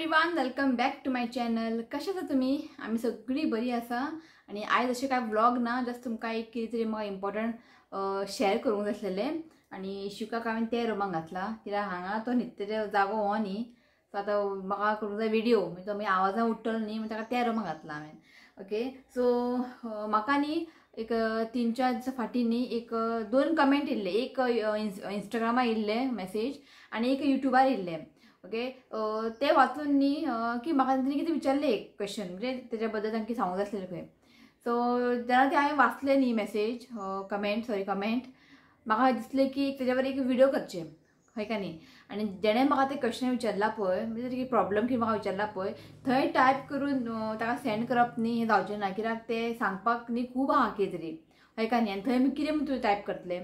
Everyone, welcome back to my channel. कशा आसा तुम्ही? आम्ही सगळी बरी आसा. आणि आज असे काय व्लॉग ना, जस्ट तुमकां एक कितें तरी म्हाका इम्पॉर्टंट शेअर करूंक जाय आसलेलें. आणि शिवकाक हांवें ते रुमाक घातला, कित्याक हांगा तो न्हिदता जागो हो न्ही. सो आतां म्हाका करूंक जाय व्हिडिओ, म्हणजे तो मागीर आवाजान उठ्ठलो न्ही, म्हणजे ताका त्या रुमाक घातला हांवें. ओके, सो म्हाका न्ही एक 3-4 दिसा फाटीं न्ही एक 2 कमेंट येयल्ले. एक इंस्टाग्रामार येयल्ले मेसेज आनी एक युट्यूबार येयल्ले. ओके, ते वाचून न्ही की म्हाका तांणी कितें विचारलें एक क्वेश्चन, म्हणजे तेज्या बद्दल तांकां सांगूंक जाय आसलेलें खंय. सो जेन्ना ते हांवें वाचले न्ही मेसेज कमेंट म्हाका दिसलें की तेज्या एक व्हिडिओ करचें खंय का न्ही. आनी जेणें म्हाका ते क्वेश्चन विचारला पळय, म्हणजे कितें प्रॉब्लम कितें म्हाका विचारला पळय, थंय टायप करून ताका सेंड करप न्ही हें जावचें ना, कित्याक ते सांगपाक न्ही खूब आहा कितें तरी खंय का न्ही. आनी थंय आमी कितें तुवें टायप करतले,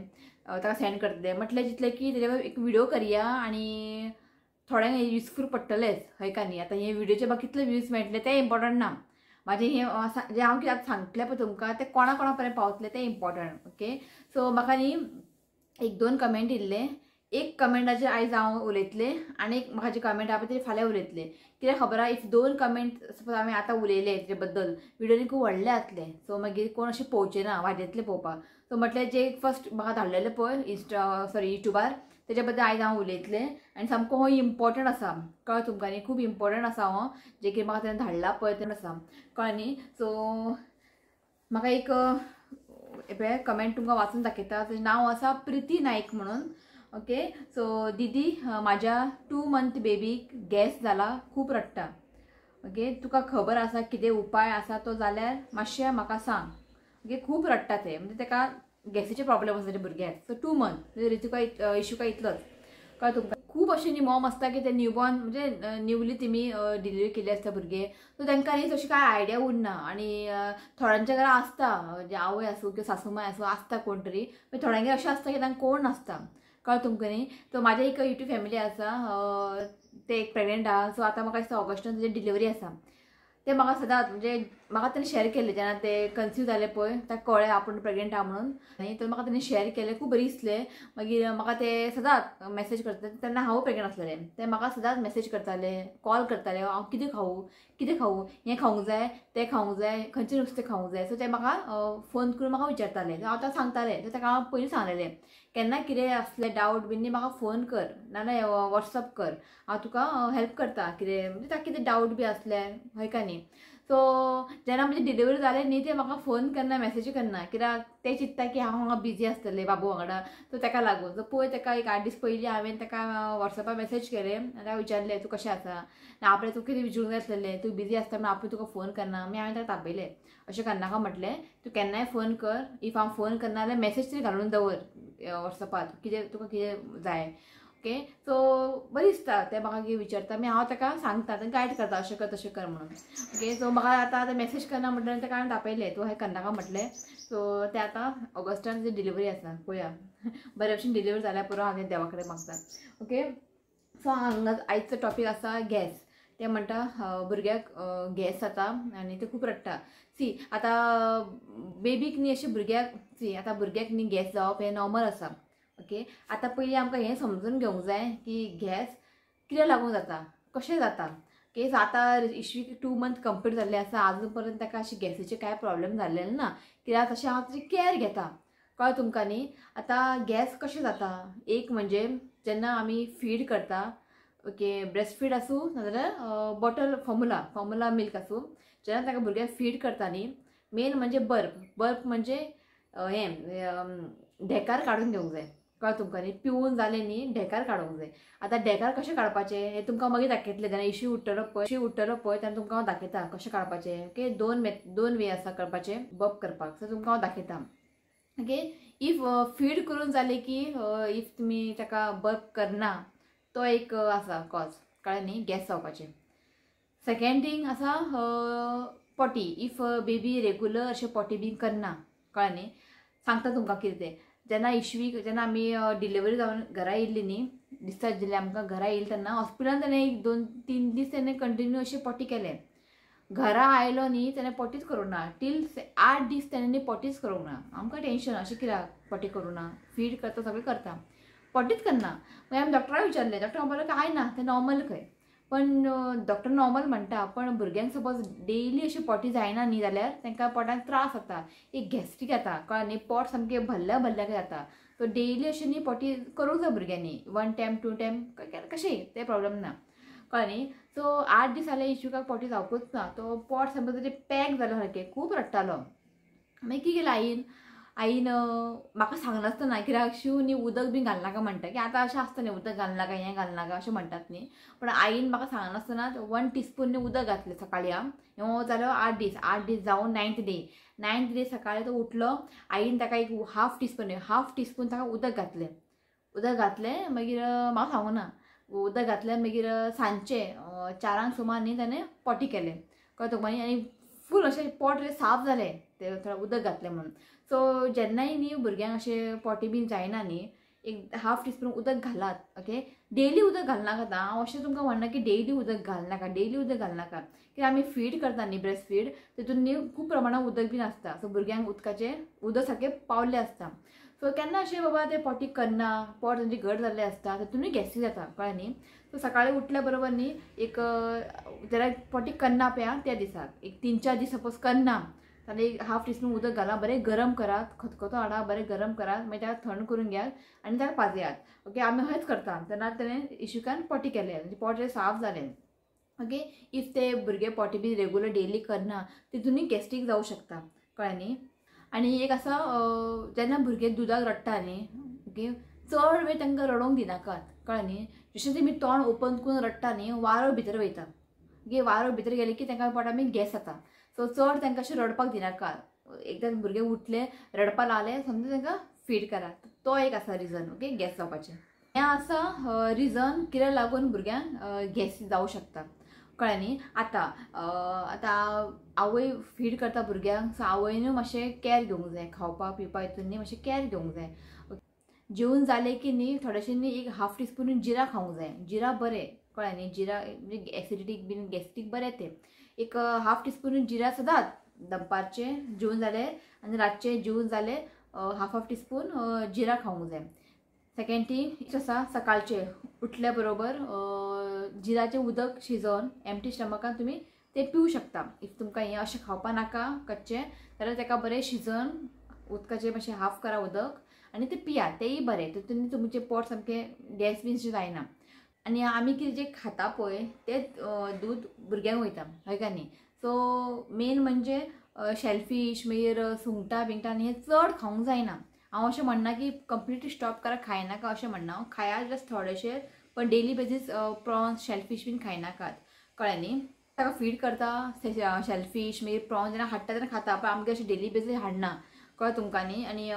ताका सेंड करतले. म्हटलें चिंतलें की तेजेर एक व्हिडिओ करया आनी थोड्यांक युजफूल पडटलेंच खंय का न्ही. आतां हे व्हिडिओचे म्हाका कितले व्ह्यूज मेळटले तें इम्पॉर्टंट ना. म्हाजें हें जें हांव कितें सांगतलें पळय तुमकां तें कोणा पर्यंत पावतलें तें इम्पॉर्टंट. ओके, सो म्हाका न्ही 1-2 कमेंट येयल्ले. एक कमेंटाचेर आयज हांव उलयतलें आनी एक म्हाका जी कमेंट आहा पळय ती फाल्यां उलयतलें. कित्याक खबर आहा, इफ 2 कमेंट सपोज हांवें आतां उलयले तेजे बद्दल, व्हिडिओ खूब व्हडले जातले. सो मागीर कोण अशें पळोवचे ना, वाजेतले पळोवपाक. सो म्हटलें जे फर्स्ट म्हाका धाडलेले पळय युट्यूबार, तेज्या बद्दल आयज हांव उलयतलें. आनी सामको हो इम्पॉर्टंट आसा, कळ्ळें तुमकां न्ही, खूब इम्पॉर्टंट आसा हो, जे कितें म्हाका तेणें धाडला पळय तें आसा, कळ्ळें न्ही. सो म्हाका एक पळय कमेंट तुमकां वाचून दाखयता. तेजें नांव आसा प्रिती नाईक म्हणून. ओके, सो दीदी, म्हाज्या 2 मंथ बेबीक गॅस जाला, खूब रडटा. ओके, तुका खबर आसा कितें उपाय आसा तो जाल्यार मातशें म्हाका सांग. ओके, खूब रडटा ते, म्हणजे ताका गॅसीचे प्रॉब्लेम आसा तेज्या भुरग्याक. सो 2 मंथ म्हणजे रितुका इशूका इतलोच, कळ्ळें तुमकां. खूब अशें न्ही मॉम आसता की ते न्यूबॉर्न म्हणजे न्यूली तेमी डिलिव्हरी केली आसता भुरगे, सो तांकां न्ही तशी कांय आयडिया उरना. आनी थोड्यांच्या घरा आसता, जे आवय आसूं किंवा सासूमाय आसूं, आसता कोण तरी, पण थोड्यांगेर अशें आसता की तांकां कोण नासता, कळ्ळें तुमकां न्ही. सो म्हाजें एक युट्यूब फॅमिली आसा, ते एक प्रेग्नंट आहा. सो आतां म्हाका दिसता ऑगस्टान तेजी डिलिव्हरी आसा. ते म्हाका सदांच म्हणजे म्हाका ताणें शेअर केलें जेन्ना ते कन्सीव जाले पळय, ताका कळ्ळें आपूण प्रेग्नंट आहा म्हणून. आनी तर म्हाका ताणें शेअर केलें, खूब बरी दिसलें. मागीर म्हाका ते सदांच मेसेज करता. तेन्ना हांव प्रेग्नंट आसलेलें. ते म्हाका सदांच मेसेज करताले, कॉल करताले, हांव कितें खावूं, हें खावूंक जाय, तें खावूंक जाय, खंयचें नुस्तें खावूंक जाय. सो ते म्हाका फोन करून म्हाका विचारताले. हांव ताका सांगतालें. सो ताका हांव पयलीं सांगलेलें, केन्ना कितें आसलें डावट बीन म्हाका फोन कर, नाजाल्यार वॉट्सअप कर, हांव तुका हेल्प करता. कितें म्हणजे ताका कितें डावट बी आसल्यार खंय का न्ही. सो जेन्ना म्हणजे डिलिव्हरी जालें न्ही, ते म्हाका फोन करना, मेसेज करना, कित्याक ते चिंतता की हांव हांगा बिजी आसतलें बाबू वांगडा. सो ताका लागून सो पळय ताका एक 8 दीस पयलीं हांवें ताका वॉट्सॅपार मेसेज केलें आनी ताका विचारलें तूं कशें आसा. आपलें तूं कितें विचारूंक जाय आसलेलें, तूं बिजी आसता म्हणून आपूण तुका फोन करना. मागीर हांवें ताका तापयलें, अशें करनाका म्हटलें, तूं केन्नाय फोन कर. इफ हांव फोन करना जाल्यार मेसेज तरी घालून दवर वॉट्सॅपार, कितें तुका कितें जाय. ओके, सो बरी दिसता ते म्हाका कितें विचारता. मागीर हांव ताका सांगता, गायड करता, अशें कर तशें कर म्हणून. ओके, सो म्हाका आतां मेसेज करना म्हटलें ताका हांवें तापयलें, तूं हें करनाका म्हटलें. सो ते आतां ऑगस्टान तेजी डिलिव्हरी आसा, पळोवया बरे भशेन डिलिव्हरी जाल्यार पुरो हांव देवा कडेन मागता. ओके, सो हांगा आयचो टॉपीक आसा गॅस. ते म्हणटा भुरग्याक गॅस जाता आनी ते खूब रडटा. सी आतां बेबीक न्ही अशें भुरग्याक, सी आतां भुरग्याक न्ही गॅस जावप हें नॉर्मल आसा. ओके, आतां पयलीं आमकां हें समजून घेवंक जाय की गॅस कित्याक लागून जाता, कशें जाता. ओके, सो आतां इश्वीक 2 मंथ कंप्लीट जाल्लें आसा, आजून पर्यंत ताका अशें गॅसीचे कांय प्रॉब्लेम जाल्लेले ना, कित्याक तशें हांव ताची कॅर घेता, कळ्ळें तुमकां न्ही. आतां गॅस कशें जाता, एक म्हणजे जेन्ना आमी फीड करता, ओके, ब्रेस्ट फीड आसूं नाजाल्यार बॉटल फॉर्मुला मिल्क आसूं, जेन्ना ताका भुरग्याक फीड करता न्ही, मेन म्हणजे बर्प म्हणजे हें ढेकार काडून घेवंक जाय, कळ्ळें तुमकां न्ही. पिवून जालें न्ही, ढेकार काडूंक जाय. आतां ढेकार कशें काडपाचें हें तुमकां मागीर दाखयतलें, जेन्ना इश्यू उठ्ठलो पळय तेन्ना तुमकां हांव दाखयता कशें काडपाचें. ओके, 2 वे आसा करपाचें बर्प करपाक, सो तुमकां हांव दाखयता. ओके, इफ फीड करून जालें की इफ तुमी ताका बर्प करना, तो एक आसा कॉज, कळ्ळें न्ही, गॅस जावपाचें. सेकेंड थिंग आसा पॉटी. इफ बेबी रेगुलर अशें पॉटी बी करना, कळ्ळें न्ही. सांगता तुमकां कितें तें. जेन्ना आमी डिलिव्हरी जावन घरा येयल्ली न्ही, डिस्चार्ज दिलें आमकां, घरा येयली तेन्ना हॉस्पिटलान ताणें 2-3 दीस ताणें कंटिन्यू अशें पॉटी केलें. घरा आयलो न्ही ताणें पॉटीच करूं ना. टील 8 दीस ताणें पॉटीच करूंक ना. आमकां टेंशन, अशें कित्याक पॉटी करूं ना, फीड करता सगळें करता, पॉटीच करना. मागीर आमी डॉक्टराक विचारलें, डॉक्टर म्हणपाक लागलो काय ना, तें नॉर्मल खंय. पण डॉक्टर नॉर्मल म्हणटा, पण भुरग्यांक सपोज डेली अशी पोटी जायना न्ही जाल्यार तांकां पोटान त्रास जाता, एक गॅस्ट्रीक येता, कळ्ळें न्ही, पोट सामकें भरल्या भरल्या जाता. सो डेली अशी न्ही पोटी करूंक जाय भुरग्यांनी, 1 टायम 2 टायम कशेंय ते प्रॉब्लेम ना, कळ्ळें न्ही. सो 8 दीस जाले इशूकाक पोटी जावपूच ना, तो पोट सामकें तेजें पॅक जालें सारकें, खूब रडटालो. मागीर कितें केलें आईन म्हाका सांगनासतना, कित्याक शिव न्ही उदक बी घालनाका म्हणटा, की आतां अशें आसता न्ही उदक घालनाका हें घालनाका अशें म्हणटात न्ही. पण आईन म्हाका सांगनासतना 1 टीस्पून न्ही उदक घातलें सकाळीं. हो जालो 8 दीस जावन 9th डे सकाळीं तो उठलो. आईन ताका एक हाफ टीस्पून ताका उदक घातलें. मागीर म्हाका सांगूंक ना, उदक घातलें. मागीर सांजचें 4 सुमार न्ही ताणें पोटी केलें, कळ्ळें तुका. आनी फूल अशें पोट साफ जालें तें थोडें उदक घातलें म्हणून. सो जेन्नाय न्ही भुरग्यांक अशें पोटी बीन जायना न्ही, एक हाफ टीस्पून उदक घालात. ओके, डेली उदक घालनाका. हांव अशें तुमकां म्हणना की डेली उदक घालनाका, कित्याक आमी फीड करता न्ही, ब्रेस्ट फीड, तितून न्ही खूब प्रमाणांत उदक बीन आसता. सो भुरग्यांक उदक सारकें पावल्लें आसता. सो केन्ना अशें बाबा तें पोटी करना, पोट तांचें घट जाल्लें आसता, तितूनय गॅस्ट्रीक जाता, कळ्ळें न्ही. सो सकाळीं उठल्या बरोबर न्ही एक जाल्यार पोटी करना पळय त्या दिसाक एक 3-4 दीस सपोज करना जाल्यार एक हाफ टीस्पून उदक घाला, बरें गरम करात, खतखतो हाडा, बरें गरम करात, मागीर ताका थंड करून घेयात आनी ताका पाजयात. ओके, आमी हेंच करता. तेन्ना ताणें इशूकान पोटी केलें, म्हणजे पोट साफ जालें. ओके, इफ ते भुरगे पोटी बी रेगुलर डेली करना, तितूनय गॅस्ट्रीक जावं शकता, कळ्ळें न्ही. आनी एक आसा, जेन्ना भुरगे दुदाक रडटा न्ही, ओके, चड वेळ तांकां रडोवंक दिनाकात, कळ्ळें न्ही. जशें तेमी तोंड ओपन करून रडटा न्ही, वारो भितर वयता. ओके, वारो भितर गेले की तांकां पोटान बीन गॅस जाता. सो चड तांकां अशें रडपाक दिनाकात. एकदां भुरगे उठले, रडपाक लागले, समजा तांकां फीड करात. तो एक आसा रिजन, ओके, गॅस जावपाचें. हें आसा रिजन कित्याक लागून भुरग्यांक गॅस जावं शकता, कळ्ळें न्ही. आतां आवय फीड करता भुरग्यांक, सो आवयनूय मातशें कॅर घेवंक जाय, खावपा पिवपा हितून न्ही मातशें कॅर घेवंक जाय. जेवून जालें की न्ही थोडेशें न्ही एक हाफ टीस्पून जिरा खावंक जाय. जिरा बरें, कळ्ळें न्ही. जिरा म्हणजे एसिडिटीक बीन गॅस्ट्रीक बरें तें. एक हाफ टीस्पून जिरा सदांच दनपारचें जेवून जालें आनी रातचें जेवून जालें हाफ टीस्पून जिरा खावंक जाय. सेकंड थिंग आसा, सकाळचें उठल्या बरोबर जिराचें उदक शिजोवन एम्प्टी स्टमकान तुमी तें पिवं शकता. इफ तुमकां हें अशें खावपा नाका कच्चें, जाल्यार ताका बरें शिजोवन उदकाचें मातशें हाफ करा उदक आनी तें पियात, तेंय बरें. तितून तुमचें पोट सामकें गॅस बीन जायना. आनी आमी कितें जें खाता पळय तें दूद भुरग्यांक वयता, हय का न्ही. सो मेन म्हणजे शेलफीश, मागीर सुंगटां बिंगटां हें चड खावंक जायना. हांव अशें म्हणना की कंप्लिटली स्टॉप करा, खायनाका अशें म्हणना. खायात जस्ट थोडेशें, पण डेली बेजीस प्रॉन्स शेलफीश बीन खायनाकात, कळ्ळें न्ही. ताका फीड करता शेलफीश मागीर प्रॉन्स जेन्ना हाडटा तेन्ना खाता, पण आमगे अशें डेली बेजीस हाडना, कळ्ळें तुमकां न्ही. आनी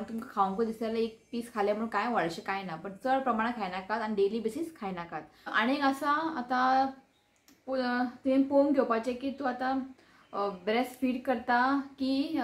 तुमकां खावंक दिसता जाल्यार एक पीस खालें म्हणून कांय व्हडलेशें कांय ना, पण चड प्रमाणांत खायनाकात आनी डेली बेसीस खायनाकात. आनीक आसा, आतां तुवें पळोवंक घेवपाचें की तूं आतां ब्रेस्ट फीड करता की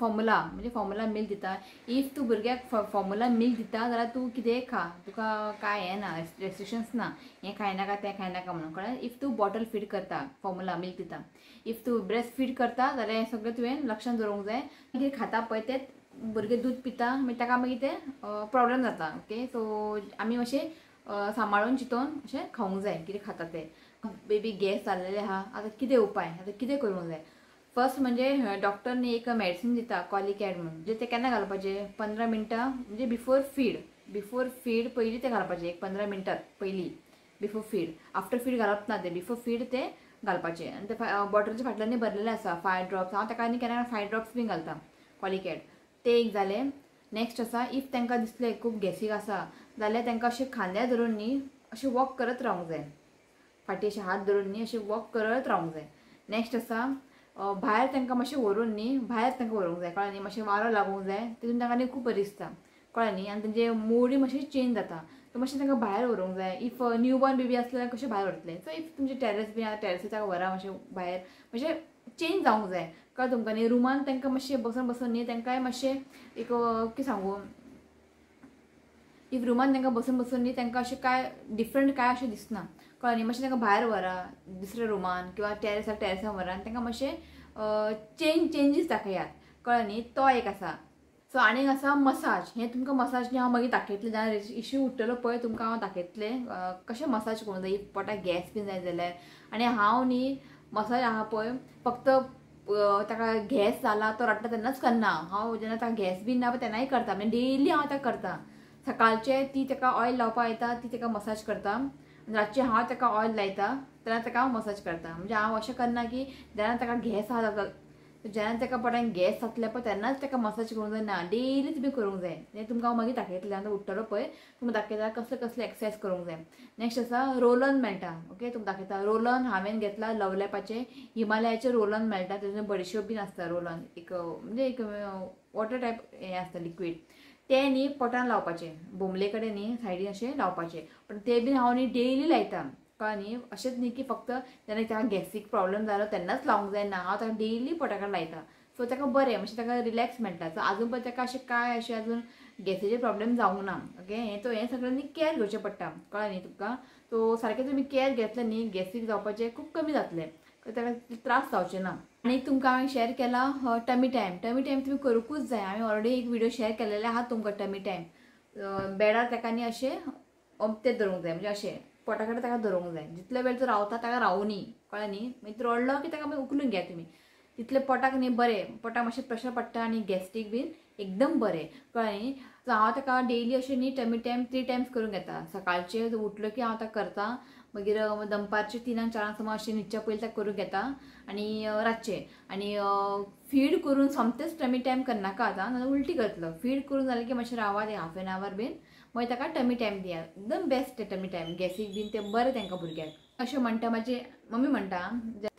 फॉर्मुला, म्हणजे फॉर्मुला मिल्क दिता. इफ तूं भुरग्याक फॉर्मुला मिल्क दिता जाल्यार तूं कितेंय खा, तुका कांय हें ना, रेस्ट्रिक्शन्स ना, हें खायनाका तें खायनाका म्हणून, कळ्ळें. इफ तूं बॉटल फीड करता, फॉर्मुला मिल्क दिता. इफ तूं ब्रेस्ट फीड करता जाल्यार हें सगळें तुवें लक्षांत दवरूंक जाय. कितें खाता पळय तें भुरगें दूद पिता, मागीर ताका मागीर तें प्रॉब्लेम जाता. ओके, सो आमी अशें सांबाळून चिंतून अशें खावंक जाय कितें खाता तें. बेबी गॅस जाल्लेले आहा, आतां कितें उपाय, आतां कितें करूंक जाय. फर्स्ट म्हणजे डॉक्टरनी एक मेडिसीन दिता कॉलिकॅड म्हणून, म्हणजे तें केन्ना घालपाचें 15 मिनटां, म्हणजे बिफोर फीड पयलीं तें घालपाचें, एक 15 मिनटां पयलीं बिफोर फीड. आफ्टर फीड घालप ना तें, बिफोर फीड तें घालपाचें. आनी तें बॉटलच्या फाटल्यान भरलेलें आसा 5 ड्रॉप्स. हांव ताका आनी केन्ना 5 ड्रॉप्स बीन घालता कॉलिकॅड, तें एक जालें. नेक्स्ट आसा, इफ तांकां दिसलें खूब गॅसीक आसा जाल्यार तांकां अशें खांद्यार धरून न्ही अशें वॉक करत रावंक जाय, फाटीं अशें हात धरून न्ही अशें वॉक करत रावंक जाय. नेक्स्ट आसा, भायर तांकां मातशें व्हरून न्ही भायर तांकां व्हरूंक जाय, कळ्ळें न्ही. मातशें वारो लागूंक जाय, तितून तांकां न्ही खूब बरें दिसता, कळ्ळें न्ही. आनी तेंचें मूडूय मातशें चेंज जाता, सो मातशें तांकां भायर व्हरूंक जाय. इफ न्यू बॉर्न बेबी आसल्यार कशें भायर व्हरतलें. सो इफ तुमचें टॅरस बी आसा टॅरसीर ताका व्हरा मातशें भायर, मातशें चेंज जावंक जाय, कळ्ळें तुमकां न्ही. रुमान तांकां मातशें बसून न्ही तांकांय मातशें एक कितें सांगू, इफ रुमान तांकां बसून न्ही तांकां अशें कांय डिफरंट कांय अशें दिसना, कळ्ळें न्ही. मातशें तांकां भायर व्हरा दुसऱ्या रुमान किंवा टॅरसार व्हरा आनी तांकां मातशें चेंजीस दाखयात, कळ्ळें न्ही. तो एक आसा. सो आनीक आसा मसाज. हे तुमकां मसाज न्ही हांव मागीर दाखयतलें. जेन्ना इश्यू उठ्ठलो पळय तुमकां हांव दाखयतलें कशें मसाज करूंक जाय. पोटाक गॅस बी जाय जाल्यार. आनी हांव न्ही मसाज आहा पळय फक्त ताका गॅस जाला तो रडटा तेन्नाच करना. हांव जेन्ना ताका गॅस बी ना पळय तेन्नाय करता. म्हणजे डेली हांव ताका करता. सकाळचें ती ताका ऑयल लावपाक येता ती ताका मसाज करता. रातचें हांव ताका ऑयल लायता तेन्ना ताका हांव मसाज करता. म्हणजे हांव अशें करना की जेन्ना ताका गॅस आहा जेन्ना ताका पोटान गॅस जातले पळय तेन्नाच ताका मसाज करूंक जायना. डेली तुमी करूंक जाय. हें तुमकां हांव मागीर दाखयतलें. आतां उठ्ठलो पळय तुमकां दाखयता कसले कसले एक्सरसायज करूंक जाय. नेक्स्ट आसा रोल ऑन मेळटा. ओके तुमकां दाखयता. रोल ऑन हांवें घेतला लवलॅपाचें हिमालयाचें रोल ऑन मेळटा. तेतून बडीशोप बीन आसता रोल ऑन एक म्हणजे एक वॉटर टायप हें आसता लिक्वीड. तें न्ही पोटान लावपाचें. बोमले कडेन न्ही सायडीन अशें लावपाचें. पण तें बीन हांव न्ही डेली लायता. कळ्ळें न्ही. अशेंच न्ही की फक्त जेन्ना ताका गॅसीक प्रॉब्लेम जालो तेन्नाच लावंक जायना. हांव ताका डेली पोटाकार लायता. सो ताका बरें मातशें ताका रिलॅक्स मेळटा. सो आजून पळय ताका अशें काय अशें आजून गॅसीचे प्रॉब्लेम जावंक ना. ओके हें सगळें न्ही कॅर घेवचें पडटा. कळ्ळें न्ही तुमकां. सो सारकें तुमी कॅर घेतलें न्ही गॅसीक जावपाचें खूब कमी जातलें. ताका त्रास जावचे ना. आनी तुमकां हांवें शेअर केला टमी टायम. टमी टायम तुमी करूंकूच जाय. हांवें ऑलरेडी एक व्हिडिओ शेअर केलेले आहा तुमकां टमी टायम. बेडार ताका न्ही अशें अमतें धरूंक जाय. म्हणजे अशें पोटा कडेन ताका धरूंक जाय. जितले वेळ तो रावता ताका रावूं न्ही. कळ्ळें न्ही. मागीर रडलो की ताका मागीर उखलून घ्या तुमी. तितले पोटाक न्ही बरें. पोटाक मातशें प्रेशर पडटा आनी गॅस्ट्रीक बीन एकदम बरें. कळ्ळें न्ही. सो हांव ताका डेली अशें न्ही टमी टायम 3 टायम्स करून घेता. सकाळचें उठलो की हांव ताका करता. मागीर दनपारचे 3-4 समज अशें न्हिदच्या पयलीं ताका करूंक घेता. आनी रातचें आनी फीड करून सोमतेच टमी टायम करनाका आतां नाजाल्यार उलटी करतलो. फीड करून जालें की मातशें रावात एक हाफ एन आवर बीन मागीर ताका टमी टायम दियात. एकदम बेस्ट तें टमी टायम. गॅसीक बीन तें बरें तांकां भुरग्याक. अशें म्हणटा म्हाजी मम्मी म्हणटा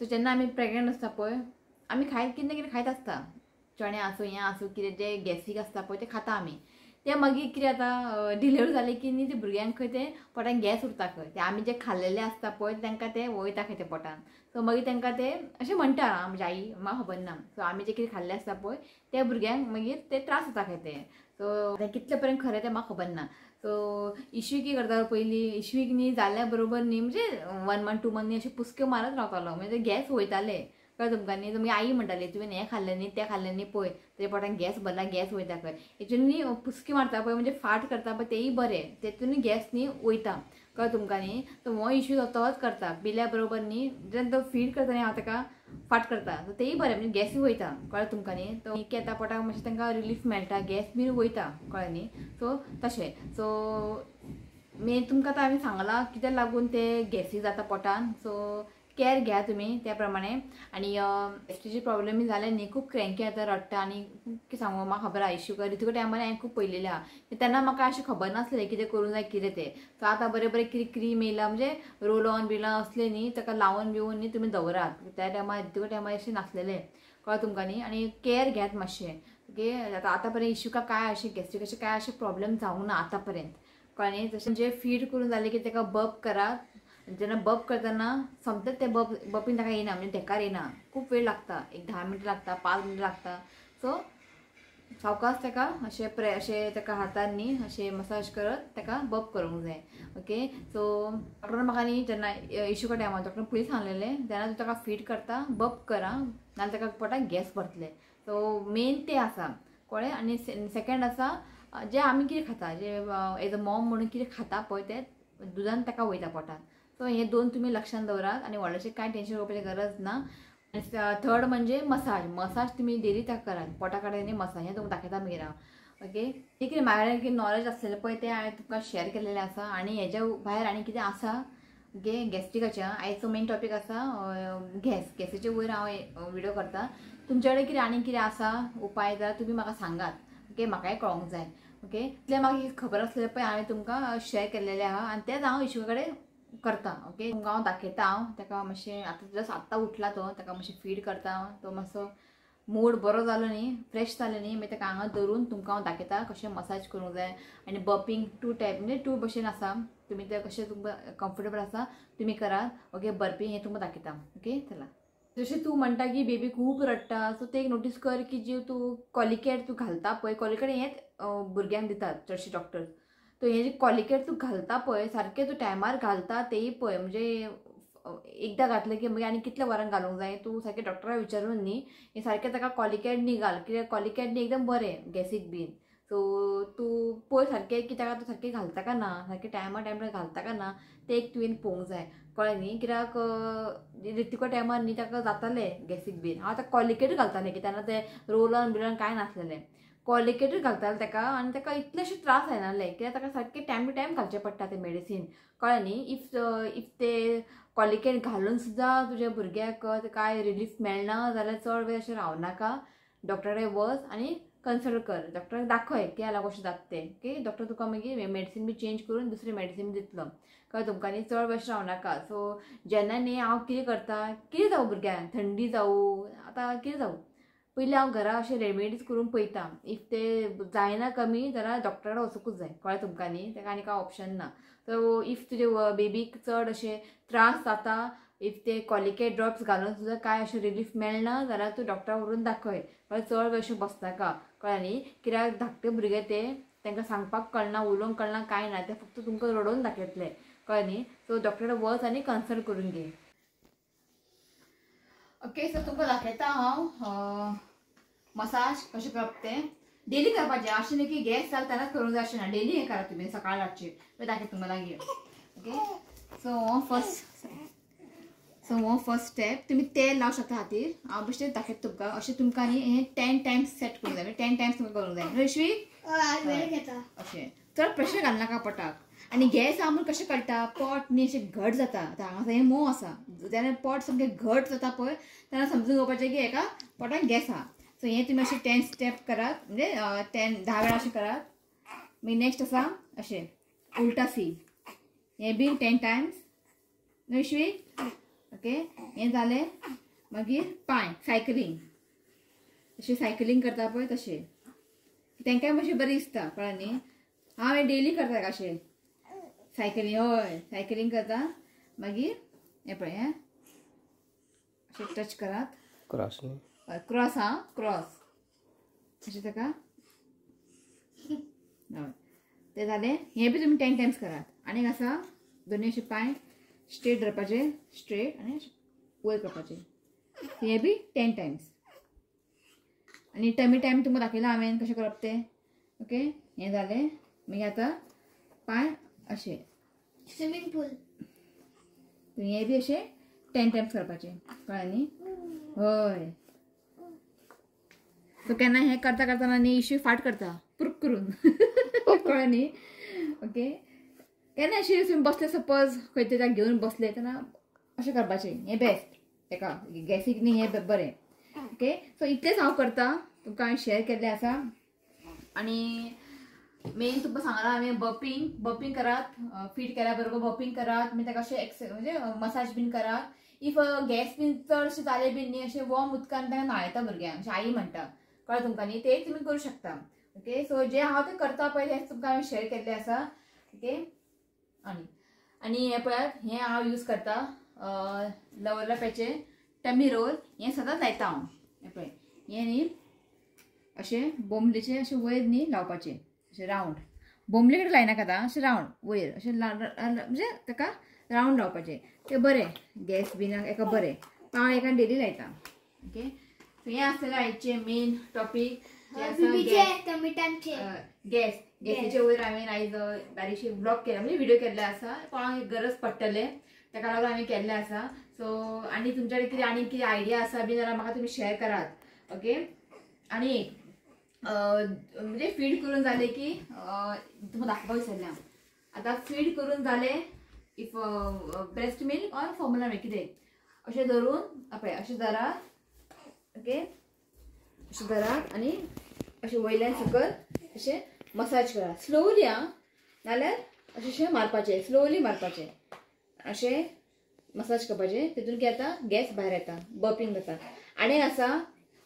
जेन्ना आमी प्रेग्नंट आसता पळय आमी खायत कितें ना कितें खायत आसता. चणे आसूं हें आसूं कितें जें गॅसीक आसता पळय तें खाता आमी. तें मागीर कितें जाता डिलिव्हरी जालें की न्ही ते भुरग्यांक खंय तें पोटान गॅस उरता खंय. तें आमी जें खाल्लेलें आसता पळय तांकां तें वयता खंय तें पोटान. सो मागीर तांकां तें अशें म्हणटा म्हजी आई म्हाका खबर ना. सो आमी जें कितें खाल्लें आसता पळय त्या भुरग्यांक मागीर ते त्रास जाता खंय तें. सो तें कितले पर्यंत खरें तें म्हाका खबर ना. सो इश्वी कितें करतालो पयलीं इश्वीक न्ही जाल्या बरोबर न्ही म्हणजे 1 मंथ 2 मंथ न्ही अशें पुस्क्यो मारत रावतालो. म्हणजे ते गॅस वयताले. कळ्ळें तुमकां न्ही. तुमी आई म्हणटाली तुवें हें खाल्लें न्ही तें खाल्लें न्ही पळय तेजे पोटान गॅस भरला गॅस वयता खंय. हेतून न्ही पुस्की मारता पळय म्हणजे फाट करता पळय तेंय बरें. तेतून गॅस न्ही वयता. कळ्ळें तुमकां न्ही. सो हो इश्यू तोच करता. पिल्या बरोबर न्ही जेन्ना तो फीड करता न्ही हांव ताका फाट करता. सो तेंय बरें म्हणजे गॅसूय वयता. कळ्ळें तुमकां न्ही. तो येता पोटाक मातशें तांकां रिलीफ मेळटा. गॅस बीन वयता. कळ्ळें न्ही. सो तशें. सो मेन तुमकां आतां हांवें सांगलां कित्याक लागून तें गॅसी जाता पोटान. सो कॅर घ्या तुमी त्या प्रमाणे. आनी गॅस्ट्रीचे प्रॉब्लेम बी जाले न्ही खूब क्रँकी जाता रडटा आनी कितें सांगू म्हाका खबर आहा इश्यू रितुके टायमार हांवें खूब पळयलेलें आहा. तेन्ना म्हाका अशें खबर नासलें कितें करूंक जाय कितें तें. सो आतां बरें बरें कितें क्रीम येयला म्हणजे रोल ऑन बिलॉन असले न्ही ताका लावन बिवून न्ही तुमी दवरात. त्या टायमार रितुके टायमार अशें नासलेलें. कळ्ळें तुमकां न्ही. आनी कॅर घेयात मातशें. ओके आतां पर्यंत इश्यूका काय अशें गॅस्ट्रीक अशें काय अशें प्रॉब्लेम जावंक ना आतां पर्यंत. कळ्ळें न्ही. तशें जे फीड करून जालें की ताका बब करात. जेन्ना बब करतना सोमतेच ते बपीन ताका येना म्हणजे धेकार येना. खूब वेळ लागता. एक 10 मिनटां लागता 5 मिनटां लागता. सो सावकाश ताका अशें ताका हातान न्ही अशें मसाज करत ताका बब करूंक जाय. ओके सो डॉक्टरान म्हाका न्ही जेन्ना इश्यूका टायमार डॉक्टरान पयलीं सांगलेलें जेन्ना तूं ताका फीड करता बब करा नाजाल्यार ताका पोटाक गॅस भरतले. सो मेन तें आसा. कळ्ळें. आनी सेकंड आसा जें आमी कितें खाता जें एज अ मॉम म्हणून कितें खाता पळय तें दुदान ताका वयता पोटान. सो हे 2 तुमी लक्षांत दवरात आनी व्हडलेशें कांय टेन्शन घेवपाची गरज ना. थर्ड म्हणजे मसाज तुमी डेली ताका करात. पोटा कडेन न्ही मसाज हें तुमकां दाखयता मागीर हांव. ओके एक कितें म्हागे कितें नॉलेज आसलेलें पळय तें हांवें तुमकां शेअर केलेलें आसा. आनी हेज्या भायर आनी कितें आसा ओके गॅस्ट्रीकाच्या आयचो मेन टॉपीक आसा गॅसीचे वयर हांव व्हिडिओ करता. तुमचे कडेन कितें आनी कितें आसा उपाय जाल्यार तुमी म्हाका सांगात. ओके म्हाकाय कळोंक जाय. ओके इतलें म्हाका खबर आसलेलें पळय हांवें तुमकां शेअर केल्लेलें आहा आनी तेंच हांव इश्यू कडेन करता. ओके तुमकां हांव दाखयता. हांव ताका मातशें आतां जस्ट आत्तां उठला तो ताका मातशें फीड करता. तो मातसो मूड बरो जालो न्ही फ्रेश जालो न्ही मागीर ताका हांगा धरून तुमकां हांव दाखयता कशें मसाज करूंक जाय. आनी बपिंग 2 टायप म्हणजे 2 भशेन आसा. तुमी तें कशें तुमकां कम्फर्टेबल आसा तुमी करात. ओके बर्पिंग हें तुमकां दाखयता. ओके चला. जशें तूं म्हणटा की बेबी खूब रडटा सो तें एक नोटीस कर की जी तूं कॉलिकेट तूं घालता पळय कॉलिकेट हेंच भुरग्यांक दितात चडशे डॉक्टर्स. तो हे जे कॉलिकेट तूं घालता पळय सारकें तूं टायमार घालता तेय पळय म्हणजे एकदा घातलं की मागीर आनी कितल्या वरांक घालूंक जाय तूं सारकें डॉक्टराक विचारून न्ही हें सारकें ताका कॉलिकॅट न्ही घाल कित्याक कॉलिकॅट न्ही एकदम बरें गॅसीक बीन सो तूं पळय सारकें की ताका तूं सारकें घालता काय ना सारकें टायमार घालता काय ना तें एक तुवें पळोवंक जाय कळ्ळें न्ही कित्याक तिको टायमार न्ही ताका जातालें गॅसीक बीन हांव आतां कॉलिकेट घालतालें की तेन्ना तें रोलन बिलन कांय नासलेलें कॉलिकेटूच घालतालें ताका आनी ताका इतलेशे त्रास जायनासले कित्याक ताका सारकें टायम टू टायम घालचें पडटा तें मेडिसीन कळ्ळें न्ही इफ ते कॉलिकेट घालून सुद्दां तुज्या भुरग्याक कांय रिलीफ मेळना जाल्यार चड वेळ अशें रावनाका डॉक्टरा वच आनी कन्सल्ट कर डॉक्टराक दाखय की लागून कशें जाता तें ओके डॉक्टर तुका मागीर मेडिसीन बी चेंज करून दुसरी मेडिसीन दितलो कळ्ळें तुमकां न्ही चड वेळ रावनाका सो जेन्ना न्ही हांव कितें करता कितें जावं भुरग्यांक थंडी जावं आतां कितें जावं पयलीं हांव घरा अशें रेमेडीज करून पळयता इफ ते जायना कमी जाल्यार डॉक्टरा वचूंकूच जाय कळ्ळें तुमकां न्ही ताका आनी कांय ऑप्शन ना सो इफ तुजे बेबीक चड अशें त्रास जाता इफ ते कॉलिकेट ड्रॉप्स घालून सुद्दां कांय अशें रिलीफ मेळना जाल्यार तूं डॉक्टरा व्हरून दाखय कळ्ळें चड वेळ अशें बसनाका कळ्ळें न्ही कित्याक धाकटे भुरगे ते तांकां सांगपाक कळना उलोवंक कळना कांय ना ते फक्त तुमकां रडोवन दाखयतले कळ्ळें न्ही सो डॉक्टरा वच आनी कन्सल्ट करून घे ओके सो तुमकां दाखयता हांव मसाज कशें करप तें डेली करपाचें अशें न्ही की गॅस जाता तेन्नाच करूंक जाय अशें ना डेली हें करा तुमी सकाळ रातचें मागीर दाखयता तुमकां लागीं ओके सो हो फर्स्ट स्टेप तुमी तेल लावंक शकता हातीर हांव बेश्टें दाखयता तुमकां अशें तुमकां न्ही हें 10 टायम्स सेट करूंक जाय 10 टायम्स तुमकां करूंक जाय रश्वी अशें चड प्रेशर घालनाका पोटाक आनी गॅस आमूल कशें कळटा पोट न्ही अशें घट जाता आतां हांगासर हें मोव आसा जेन्ना पोट सामकें घट जाता पळय तेन्ना समजून घेवपाचें की हेका पोटाक गॅस आहा सो हें तुमी अशें 10 स्टेप करात म्हणजे 10 वेळा अशें करात मागीर नेक्स्ट आसा अशें उल्टा सी हें बी 10 टायम्स रश्वी ओके हें जालें मागीर पांय सायकलींग अशें सायकलींग करता पळय तशें तांकांय मातशें बरें दिसता कळ्ळें न्ही हांव हें डेली करता अशें सायकलींग हय सायकलींग करता मागीर हें पळय हें अशें टच करात क्रॉस क्रॉस हा क्रॉस अशें ताका हय तें जालें हें बी तुमी 10 टायम्स करात आनीक आसा दोनी अशे पांय स्ट्रेट धरपाचे स्ट्रेट आनी वयर करपाचे हें बी 10 टायम्स आनी टमी टायम तुमकां दाखयला हांवें कशें करप तें ओके हें जालें मागीर आतां पांय अशें स्विमींग पूल हें बी अशें 10 टायम्स करपाचें कळ्ळें न्ही हय सो केन्ना हें करता करतना न्ही इश्यू फाट करता पुरूक करून कळ्ळें न्ही ओके केन्ना अशें तुमी बसले सपोज खंय तरी घेवन बसले तेन्ना अशें करपाचें हें बेस्ट ताका गॅसीक न्ही हें बरें ओके सो इतलेंच हांव करता तुमकां हांवें शेअर केल्लें आसा आनी मेन तुमकां सांगलां हांवें बपिंग करात फीट केल्या बरोबर बपिंग करात मागीर ताका अशें म्हणजे मसाज बीन करात इफ गॅस बीन चड अशें जालें बीन न्ही अशें वॉर्म उदकान ताका न्हाळयता भुरग्यांक अशें आई म्हणटा कळ्ळें तुमकां न्ही तें तुमी करूं शकता ओके सो जें हांव तें करता पळय तें तुमकां हांवें शेअर केल्लें आसा ओके आनी हें पळयात हें हांव यूज करता लवलपाचें टमी रोल हें सदांच लायता हांव हें पळय हें न्ही अशें बोमलेचें अशें वयर न्ही लावपाचें अशें रावंड बोमले कडेन लायनाका आतां अशें रावंड वयर अशें म्हणजे ताका रावंड लावपाचें तें बरें गॅस बीन हेका बरें हांव एका डेली लायता ओके सो हें आसलेलें आयचें मेन टॉपीक गॅसीचे वयर हांवें आयज बारीकशी ब्लॉग केला म्हणजे व्हिडिओ केल्ले आसा कोणाक गरज पडटले ताका लागून हांवें केल्लें आसा सो आनी तुमच्या कडेन कितें आयडिया आसा बी जाल्यार म्हाका तुमी शेअर करात ओके आनी म्हणजे फीड करून जालें की तुमकां दाखोवपाक विसरलें हांव आतां फीड करून जालें if breast milk or formula milk कितें अशें धरून पळय अशें धरात ओके अशें धरात आनी अशें वयल्यान सकल अशें मसाज करा स्लोली आं नाल्यार अशें मारपाचें स्लोली मारपाचें अशें मसाज करपाचें तितून कितें जाता गॅस भायर येता बर्पिंग जाता आनी आसा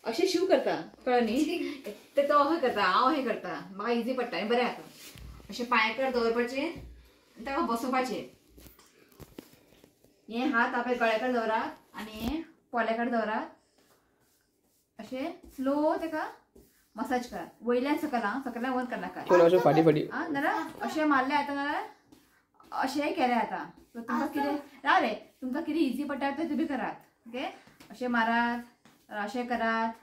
अशें शिव करता कळ्ळें न्ही तें तो अशें करता हांव हें करता म्हाका इजी पडटा आनी बरें जाता अशें पांयाकडेन दवरपाचें आनी ताका बसोवपाचें हें हात आपल्या गळ्या कडेन दवरात आनी हें पोल्या कडेन दवरात अशें स्लो ताका मसाज करात वयल्यान सकल आं सकल्यान वयर करनाका फाटी फाटी आं नाल्यार अशें मारलें आतां नाल्यार अशें केलें आतां सो तुमकां कितें राव रे तुमकां कितें इजी पडटा तें तुमी करात ओके अशें मारात अशें करात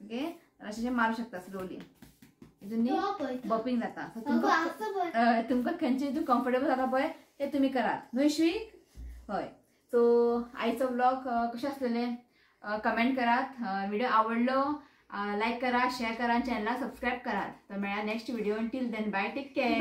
ओके अशें मारूं शकता स्लोली हितून बपिंग जाता सो तुमकां खंयचें हितून कम्फर्टेबल जाता पळय तें तुमी करात न्हू श्रीक हय सो आयचो व्लॉग कशें आसलेलें कमेंट करात व्हिडिओ आवडलो लाईक करा शेअर करा चॅनलला सबस्क्राईब करा तर मेळ्या next video till then bye take care